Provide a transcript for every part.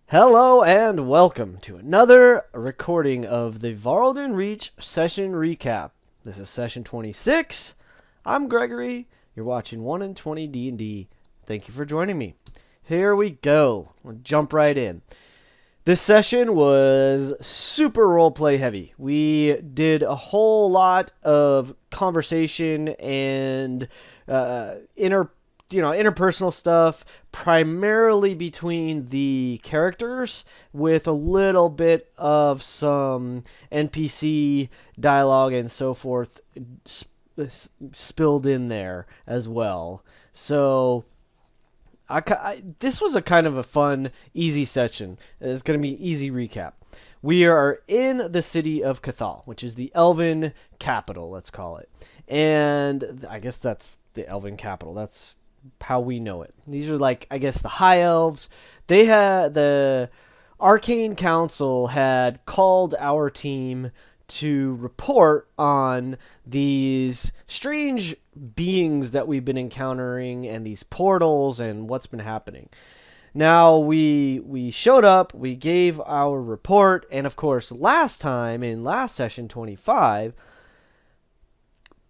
Hello and welcome to another recording of the VÄRLDEN Reach Session Recap. This is Session 26. I'm Gregory. You're watching 1 in 20 D&D. Thank you for joining me. Here we go. We'll jump right in. This session was super roleplay heavy. We did a whole lot of conversation and interpersonal stuff, primarily between the characters, with a little bit of some NPC dialogue and so forth spilled in there as well. So this was a kind of a fun, easy session. It's going to be easy recap. We are in the city of Cathal, which is the Elven capital, let's call it. And I guess that's the Elven capital. That's how we know it. These are like, I guess, the High Elves. They had the Arcane Council had called our team to report on these strange beings that we've been encountering and these portals and what's been happening. Now we showed up, we gave our report, and of course last time in last session 25,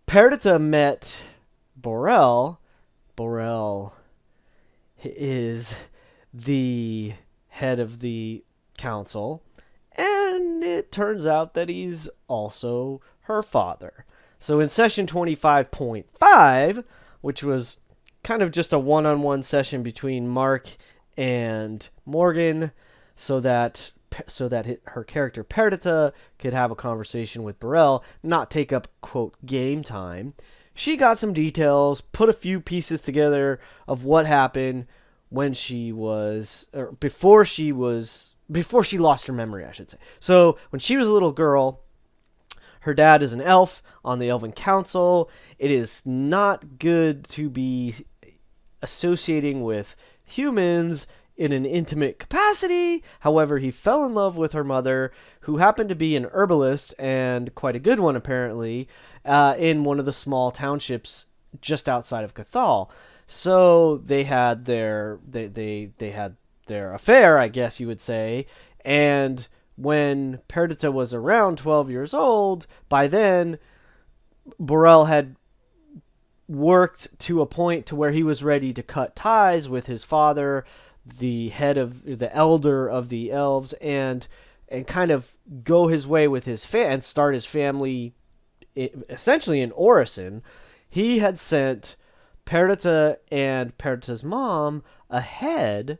Perdita met Borel. Borel is the head of the council, and it turns out that he's also her father. So in session 25.5, which was kind of just a one-on-one session between Mark and Morgan, so that her character Perdita could have a conversation with Borel, not take up, quote, game time. She got some details, put a few pieces together of what happened when she was, or before she lost her memory, I should say. So when she was a little girl, her dad is an elf on the Elven Council. It is not good to be associating with humans in an intimate capacity. However, he fell in love with her mother, who happened to be an herbalist, and quite a good one apparently, in one of the small townships just outside of Cathal. So they had their they had their affair, I guess you would say. And when Perdita was around 12 years old, by then Borel had worked to a point to where he was ready to cut ties with his father, the head of the elder of the elves, and kind of go his way with his and start his family essentially in Orison. He had sent Perdita and Perdita's mom ahead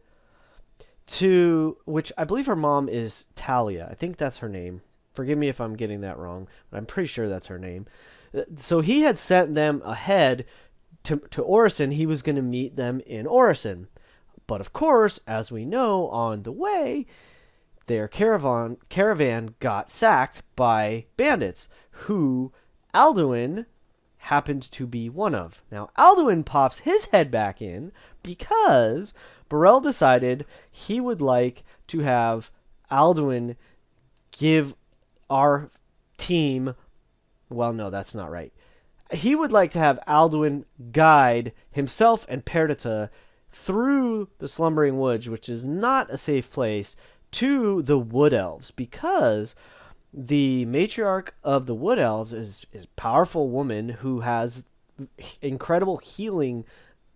to, which I believe her mom is Talia. I think that's her name. Forgive me if I'm getting that wrong, but I'm pretty sure that's her name. So he had sent them ahead to Orison. He was going to meet them in Orison. But of course, as we know, on the way, their caravan got sacked by bandits, who Alduin happened to be one of. Now, Alduin pops his head back in because Borel decided he would like to have Alduin give our team... Well, no, that's not right. He would like to have Alduin guide himself and Perdita through the Slumbering Woods, which is not a safe place, to the Wood Elves, because the matriarch of the Wood Elves is a powerful woman who has incredible healing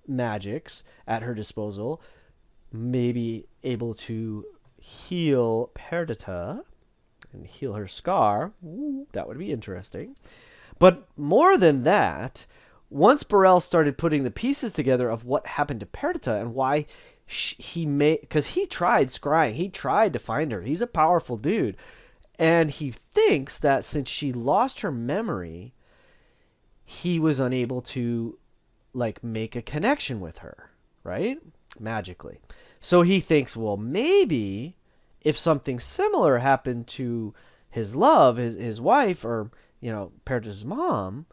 magics at her disposal, maybe able to heal Perdita and heal her scar. Ooh, that would be interesting. But more than that, once Borel started putting the pieces together of what happened to Perdita and why because he tried scrying, he tried to find her. He's a powerful dude. And he thinks that since she lost her memory, he was unable to, like, make a connection with her, right? Magically. So he thinks, well, maybe if something similar happened to his love, his wife, or, Perdita's mom,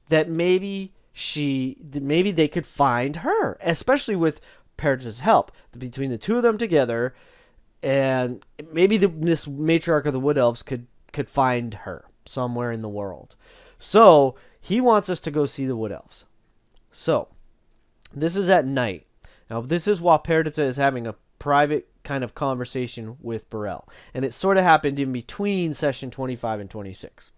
that maybe they could find her, especially with Perdita's help. Between the two of them together, and maybe this matriarch of the Wood Elves could find her somewhere in the world. So he wants us to go see the Wood Elves. So this is at night. Now, this is while Perdita is having a private kind of conversation with Burrell. And it sort of happened in between session 25 and 26.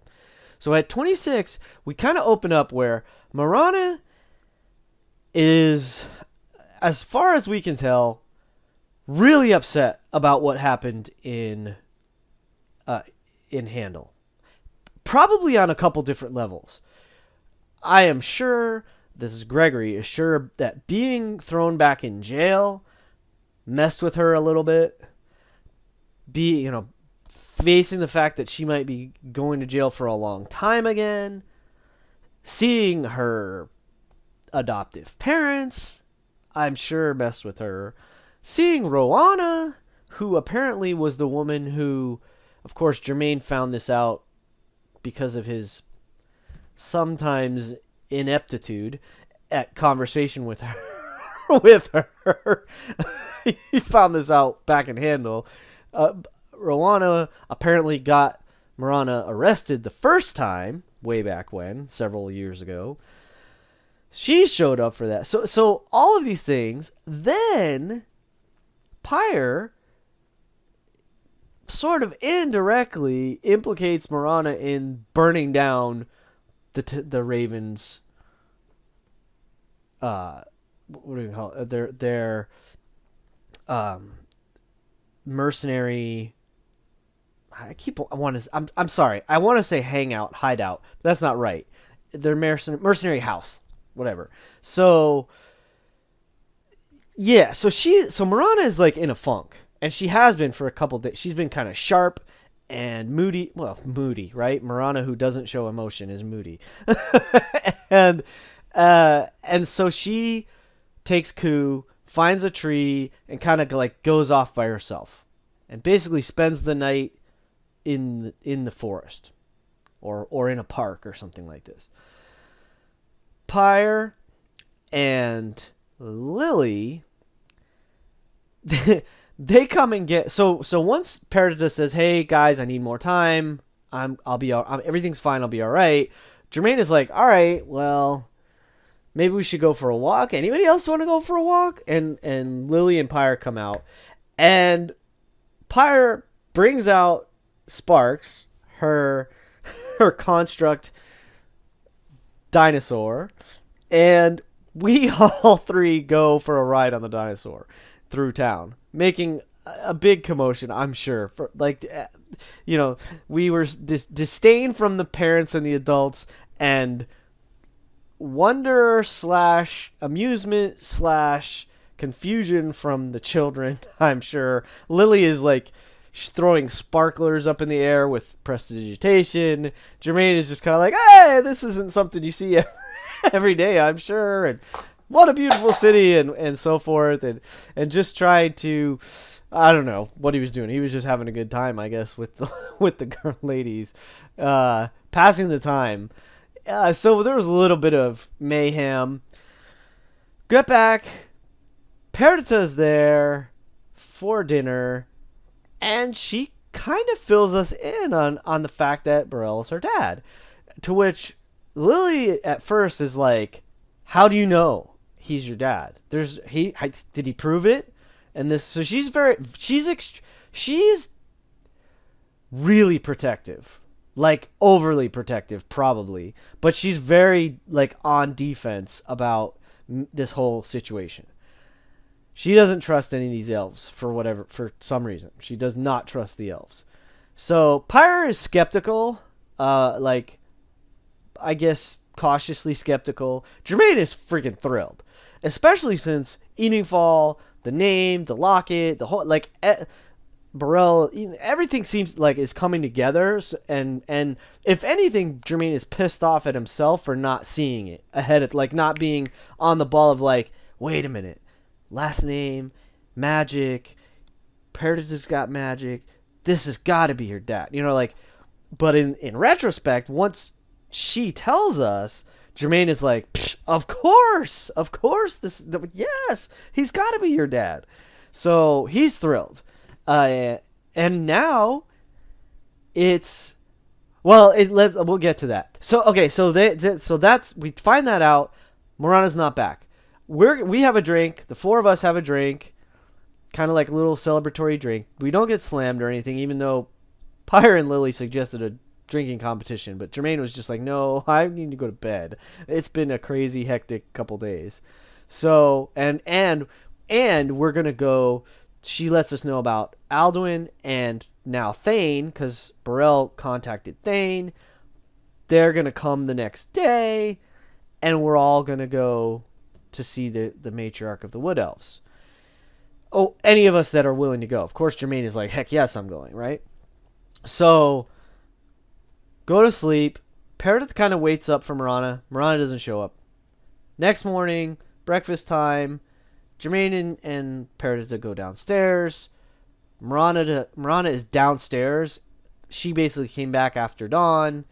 So at 26, we kind of open up where Marana is, as far as we can tell, really upset about what happened in Handel. Probably on a couple different levels. I am sure, this is Gregory, is sure that being thrown back in jail messed with her a little bit. Facing the fact that she might be going to jail for a long time again. Seeing her adoptive parents, I'm sure, messed with her. Seeing Roanna, who apparently was the woman who, of course, Jermaine found this out because of his sometimes ineptitude at conversation with her. He found this out back in Handel. Roanna apparently got Marana arrested the first time, way back when, several years ago. She showed up for that. So all of these things. Then Pyre sort of indirectly implicates Marana in burning down the Ravens. What do you call it? Their mercenary. I'm sorry. I want to say hideout. That's not right. Their mercenary house, whatever. So yeah, so Marana is like in a funk, and she has been for a couple days. She's been kind of sharp and moody. Well, moody, right? Marana, who doesn't show emotion, is moody. and so she takes coup, finds a tree, and kind of like goes off by herself, and basically spends the night in the forest, or in a park or something like this. Pyre and Lily, they come and get so once Perdita says, "Hey guys, I need more time. Everything's fine. I'll be all right." Jermaine is like, "All right, well, maybe we should go for a walk. Anybody else want to go for a walk?" And Lily and Pyre come out, and Pyre brings out Sparks, her construct dinosaur, and we all three go for a ride on the dinosaur through town, making a big commotion, I'm sure. For we were disdain from the parents and the adults, and wonder / amusement / confusion from the children, I'm sure. Lily is like, she's throwing sparklers up in the air with prestidigitation. Jermaine is just kind of like, "Hey, this isn't something you see every day, I'm sure. And what a beautiful city," and so forth. And just trying to, I don't know what he was doing. He was just having a good time, I guess, with the girl ladies, passing the time. So there was a little bit of mayhem. Get back. Perdita's there for dinner. And she kind of fills us in on the fact that Burrell is her dad. To which Lily at first is like, "How do you know he's your dad? Did he prove it?" And this, so she's really protective, like overly protective probably, but she's very like on defense about this whole situation. She doesn't trust any of these elves for some reason. She does not trust the elves. So Pyre is skeptical, I guess cautiously skeptical. Jermaine is freaking thrilled, especially since Eveningfall, the name, the locket, the whole Burrell, everything seems like is coming together. And if anything, Jermaine is pissed off at himself for not seeing it ahead of, like, not being on the ball of like, wait a minute. Last name, magic, Perdita's got magic. This has got to be her dad. But in retrospect, once she tells us, Jermaine is like, of course, yes, he's got to be your dad. So he's thrilled. And now it's, we'll get to that. So, okay, so that's, we find that out. Marana's not back. We have a drink. The four of us have a drink. kind of like a little celebratory drink. We don't get slammed or anything, even though Pyre and Lily suggested a drinking competition, but Jermaine was just like, no, I need to go to bed. It's been a crazy, hectic couple days. So, and we're going to go, she lets us know about Alduin and now Thane, because Burrell contacted Thane. They're going to come the next day, and we're all going to go to see the matriarch of the Wood Elves. Oh, any of us that are willing to go. Of course, Jermaine is like, heck yes, I'm going, right? So, go to sleep. Peridot kind of waits up for Marana. Marana doesn't show up. Next morning, breakfast time. Jermaine and Peridot go downstairs. Marana is downstairs. She basically came back after dawn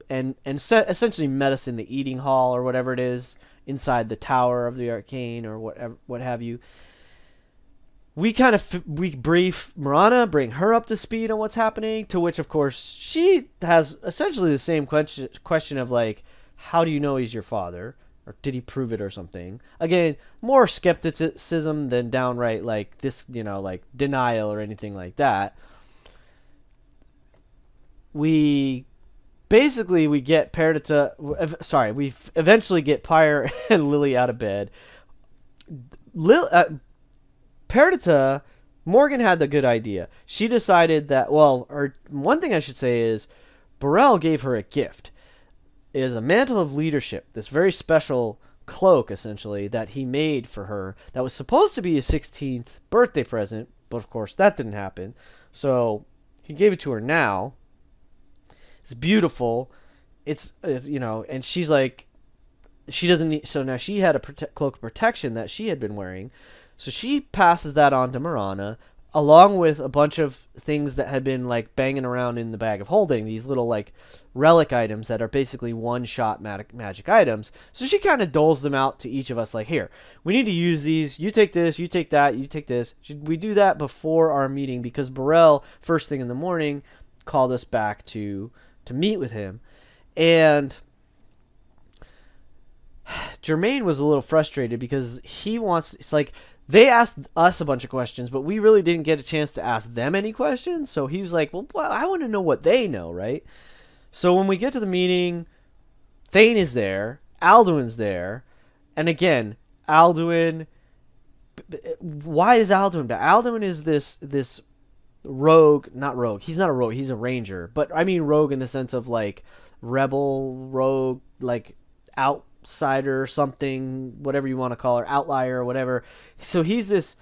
and essentially met us in the eating hall or whatever it is inside the Tower of the Arcane or what have you. We we brief Marana, bring her up to speed on what's happening, to which, of course, she has essentially the same question of, like, how do you know he's your father? Or did he prove it or something? Again, more skepticism than downright, like, this, like, denial or anything like that. We get we eventually get Pyre and Lily out of bed. Perdita, Morgan had the good idea. She decided that, one thing I should say is, Burrell gave her a gift. It is a mantle of leadership, this very special cloak, essentially, that he made for her, that was supposed to be his 16th birthday present, but of course that didn't happen. So, he gave it to her now. It's beautiful. It's, and she's like, she doesn't need, so now she had a cloak of protection that she had been wearing. So she passes that on to Marana, along with a bunch of things that had been, like, banging around in the bag of holding, these little, like, relic items that are basically one-shot magic items. So she kind of doles them out to each of us, like, here, we need to use these. You take this, you take that, you take this. We do that before our meeting because Burrell, first thing in the morning, called us back to meet with him. And Jermaine was a little frustrated because it's like, they asked us a bunch of questions, but we really didn't get a chance to ask them any questions. So he was like, well, I want to know what they know, right? So when we get to the meeting, Thane is there. Alduin's there. And again, Alduin... Why is Alduin back? Alduin is this rogue... Not rogue. He's not a rogue. He's a ranger. But I mean rogue in the sense of, like, rebel, rogue, like, outsider or something, whatever you want to call her, outlier or whatever. So he's this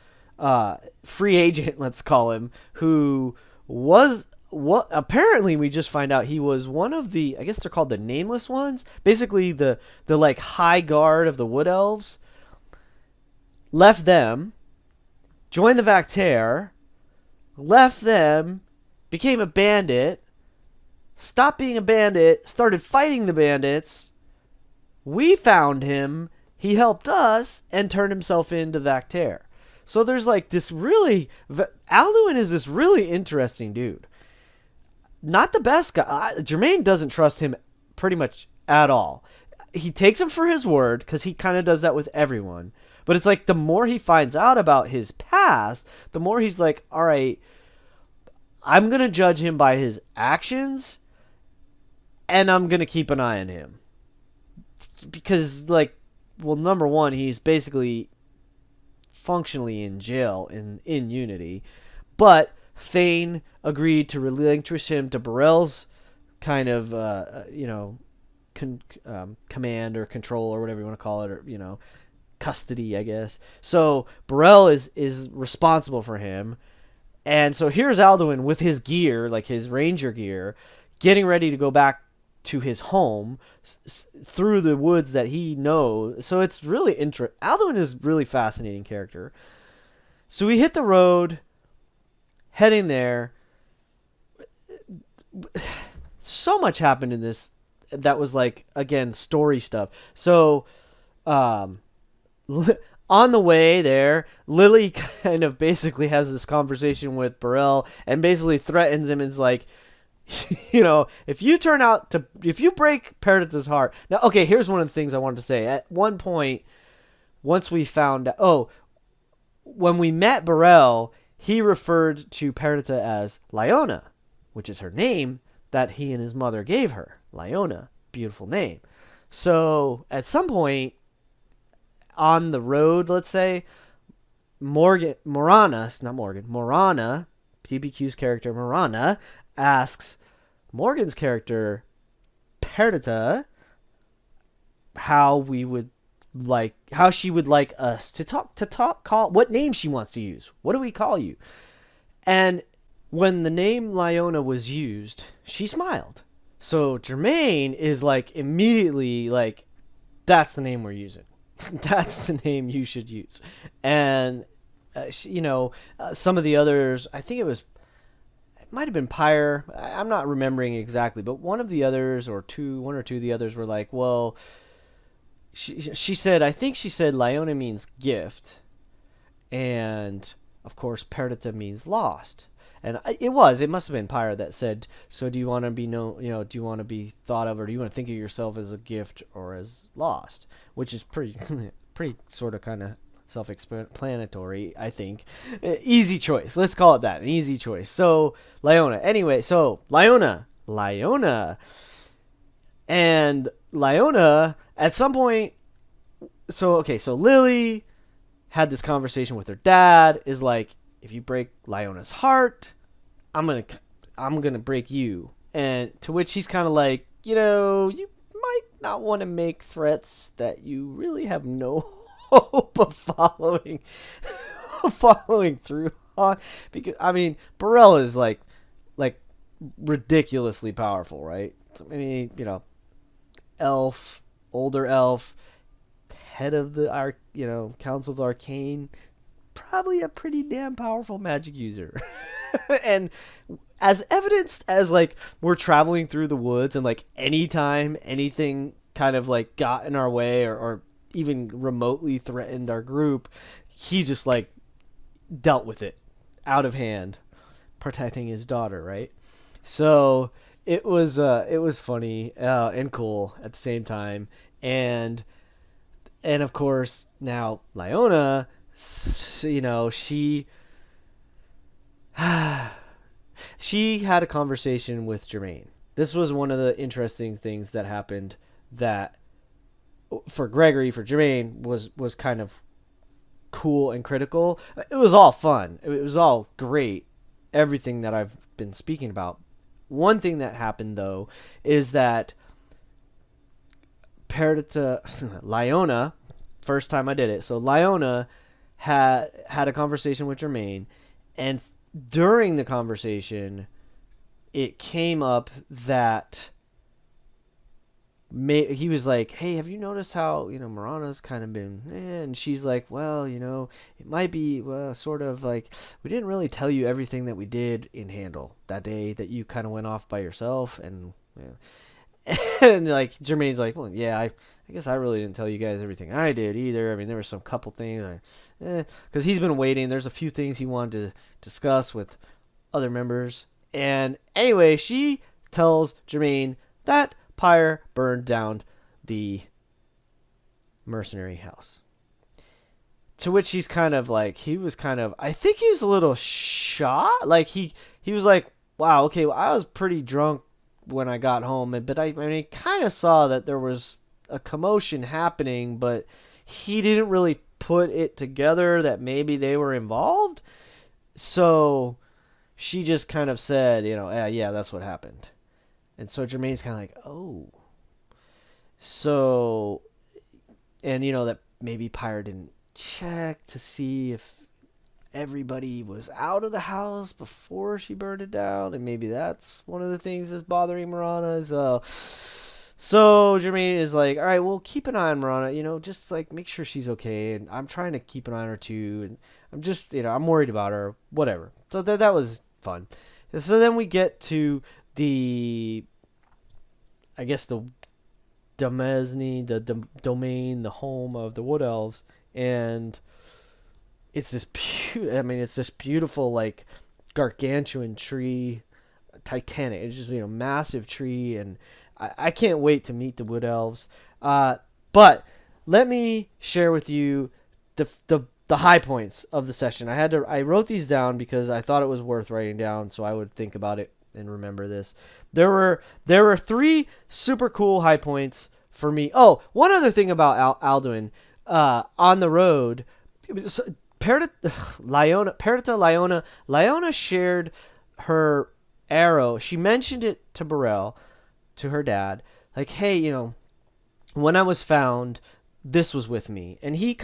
free agent, let's call him, who was what apparently we just find out he was one of the, I guess they're called the Nameless Ones, basically the like high guard of the Wood Elves. Left them, joined the Vactaire, left them, became a bandit, stopped being a bandit, started fighting the bandits. We found him, he helped us, and turned himself into Vactaire. So there's like this really... Alduin is this really interesting dude. Not the best guy. Jermaine doesn't trust him pretty much at all. He takes him for his word, because he kind of does that with everyone. But it's like the more he finds out about his past, the more he's like, all right, I'm going to judge him by his actions, and I'm going to keep an eye on him. Because, like, well, number one, he's basically functionally in jail in Unity. But Thane agreed to relinquish him to Burrell's kind of, command or control or whatever you want to call it, or, custody, I guess. So Burrell is responsible for him. And so here's Alduin with his gear, like his ranger gear, getting ready to go back to his home through the woods that he knows. So it's really interesting. Alduin is a really fascinating character. So we hit the road, heading there. So much happened in this that was like, again, story stuff. So on the way there, Lily kind of basically has this conversation with Burrell and basically threatens him and is like, if you break Peridot's heart. Now, okay, here's one of the things I wanted to say. At one point, once we found out, when we met Burrell, he referred to Perdita as Lyona, which is her name that he and his mother gave her. Lyona, beautiful name. So at some point on the road, let's say, Morana, PBQ's character Morana asks Morgan's character Perdita how she would like us to call what name she wants to use. What do we call you? And when the name Lyona was used, she smiled. So Jermaine is like immediately like, that's the name we're using. That's the name you should use. And some of the others, I think it might have been Pyre. I'm not remembering exactly, but one or two of the others were like, well, she said, I think she said Lyona means gift, and of course Perdita means lost. And it must have been Pyre that said, so do you want to be do you want to be thought of, or do you want to think of yourself as a gift or as lost? Which is pretty sort of kind of self-explanatory, I think. Easy choice. Let's call it that. An easy choice. So, Lyona. Anyway, so Lyona. And Lyona, at some point, so Lily had this conversation with her dad, is like, if you break Lyona's heart, I'm gonna break you. And to which he's kind of like, you might not want to make threats that you really have no hope of following through on, because I mean Burrell is like ridiculously powerful, right? I mean, older elf, head of the Council of Arcane, probably a pretty damn powerful magic user. And as evidenced as like we're traveling through the woods, and like anytime anything kind of like got in our way or even remotely threatened our group, he just like dealt with it out of hand, protecting his daughter, right? So it was funny and cool at the same time. And of course now Lyona, she had a conversation with Jermaine. This was one of the interesting things that happened, that for Jermaine was kind of cool and critical. It was all fun. It was all great. Everything that I've been speaking about. One thing that happened though is that Lyona, first time I did it. So Lyona had a conversation with Jermaine, and during the conversation, it came up that he was like, hey, have you noticed how, Marana's kind of been, and she's like, well, it might be sort of like, we didn't really tell you everything that we did in Handle that day that you kind of went off by yourself. And and like Jermaine's like, well, yeah, I guess I really didn't tell you guys everything I did either. I mean, there were some couple things, because he's been waiting. There's a few things he wanted to discuss with other members. And anyway, she tells Jermaine that Pyre burned down the mercenary house. To which he's kind of like, I think he was a little shocked. Like he was like, wow, okay, well, I was pretty drunk when I got home, but I kind of saw that there was a commotion happening, but he didn't really put it together that maybe they were involved. So she just kind of said, yeah, that's what happened. And so Jermaine's kind of like, oh. So, and that maybe Pyre didn't check to see if everybody was out of the house before she burned it down, and maybe that's one of the things that's bothering Marana. So Jermaine is like, all right, well, keep an eye on Marana, just like make sure she's okay, and I'm trying to keep an eye on her too, and I'm just, I'm worried about her, whatever. So that was fun. And so then we get to the domain, the home of the Wood Elves, and it's this beautiful, like, gargantuan tree, Titanic. It's just, massive tree, and I can't wait to meet the Wood Elves. But let me share with you the the high points of the session. I wrote these down because I thought it was worth writing down so I would think about it and remember this. There were 3 super cool high points for me. Oh, one other thing about Alduin, on the road, Leona shared her arrow. She mentioned it to Burrell, to her dad, like, hey, when I was found, this was with me, and he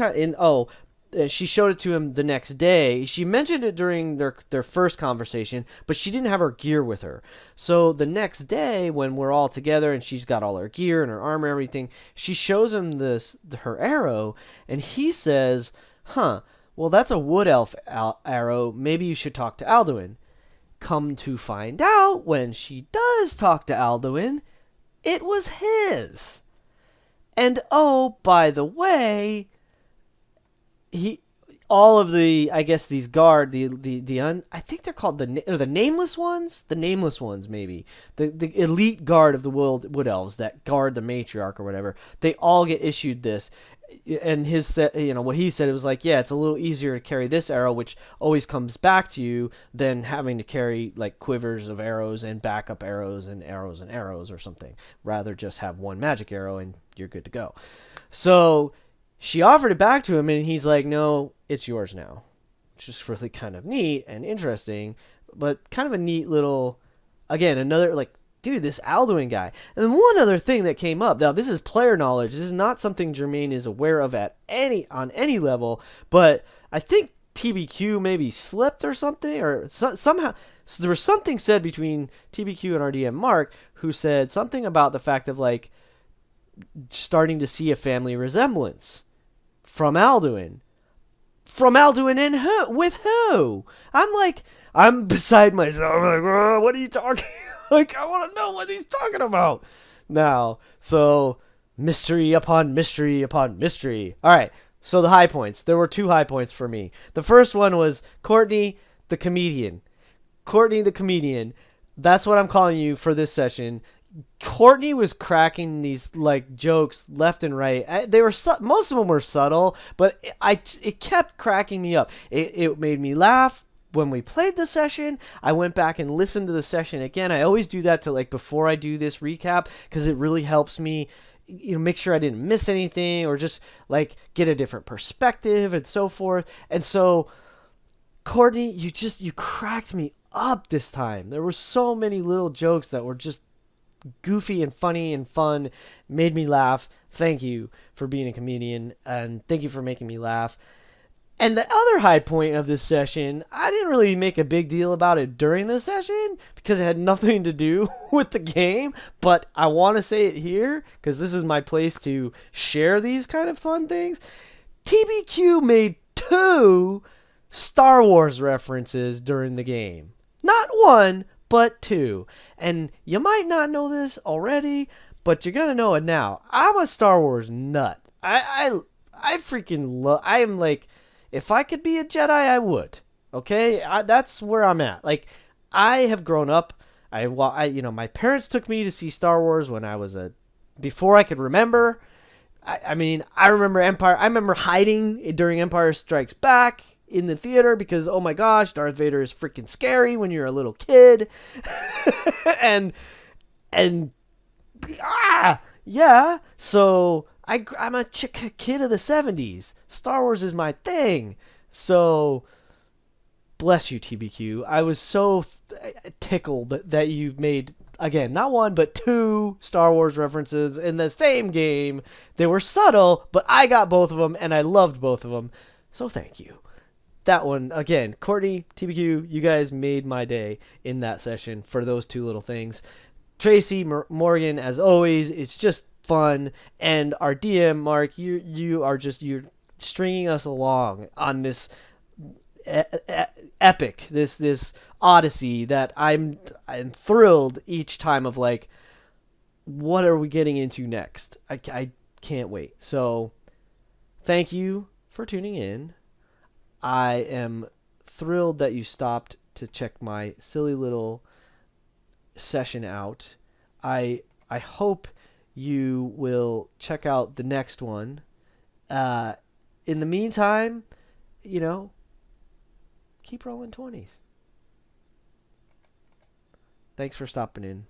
she showed it to him the next day. She mentioned it during their first conversation, but she didn't have her gear with her. So the next day, when we're all together and she's got all her gear and her armor and everything, she shows him her arrow, and he says, "Huh, well, that's a wood elf arrow. Maybe you should talk to Alduin." Come to find out, when she does talk to Alduin, it was his. And oh, by the way, all of the, I guess, these guard, I think they're called the nameless ones, maybe the elite guard of the wood elves that guard the matriarch or whatever. They all get issued this, and what he said, it was like, yeah, it's a little easier to carry this arrow, which always comes back to you, than having to carry like quivers of arrows and backup arrows and arrows or something. Rather just have one magic arrow and you're good to go. So she offered it back to him, and he's like, no, it's yours now. Which is really kind of neat and interesting, but kind of a neat little, again, another, like, dude, this Alduin guy. And then one other thing that came up. Now, this is player knowledge. This is not something Jermaine is aware of on any level, but I think TBQ maybe slipped or something, or somehow. So there was something said between TBQ and RDM Mark, who said something about the fact of, like, starting to see a family resemblance from Alduin. From Alduin and who? With who? I'm beside myself. I'm like, oh, what are you talking? Like, I want to know what he's talking about now. So, mystery upon mystery upon mystery. All right. So the high points. There were 2 high points for me. The first one was Courtney, the comedian. Courtney, the comedian. That's what I'm calling you for this session. Courtney was cracking these, like, jokes left and right. They were most of them were subtle, but it kept cracking me up. It made me laugh. When we played the session, I went back and listened to the session again. I always do that before I do this recap, because it really helps me, make sure I didn't miss anything, or just like get a different perspective and so forth. And so, Courtney, you cracked me up this time. There were so many little jokes that were just goofy and funny and fun, made me laugh. Thank you for being a comedian, and thank you for making me laugh. And the other high point of this session, I didn't really make a big deal about it during the session because it had nothing to do with the game, but I want to say it here because this is my place to share these kind of fun things. TBQ made 2 Star Wars references during the game. Not 1, but 2. And you might not know this already, but you're going to know it now. I'm a Star Wars nut. I freaking love, I am like, if I could be a Jedi, I would. Okay? That's where I'm at. Like, I have grown up. My parents took me to see Star Wars when I was before I could remember. I remember Empire. I remember hiding during Empire Strikes Back in the theater because, oh my gosh, Darth Vader is freaking scary when you're a little kid. and yeah. So I'm a kid of the 70s. Star Wars is my thing. So, bless you, TBQ. I was so tickled that you made, again, not 1, but 2 Star Wars references in the same game. They were subtle, but I got both of them, and I loved both of them. So, thank you. That one, again, Courtney, TBQ, you guys made my day in that session for those 2 little things. Tracy, Morgan, as always, it's just fun, and our DM Mark, you're stringing us along on this epic, this odyssey that I'm thrilled each time of, like, what are we getting into next? I can't wait. So thank you for tuning in. I am thrilled that you stopped to check my silly little session out. I hope you will check out the next one. In the meantime, you know, keep rolling 20s. Thanks for stopping in.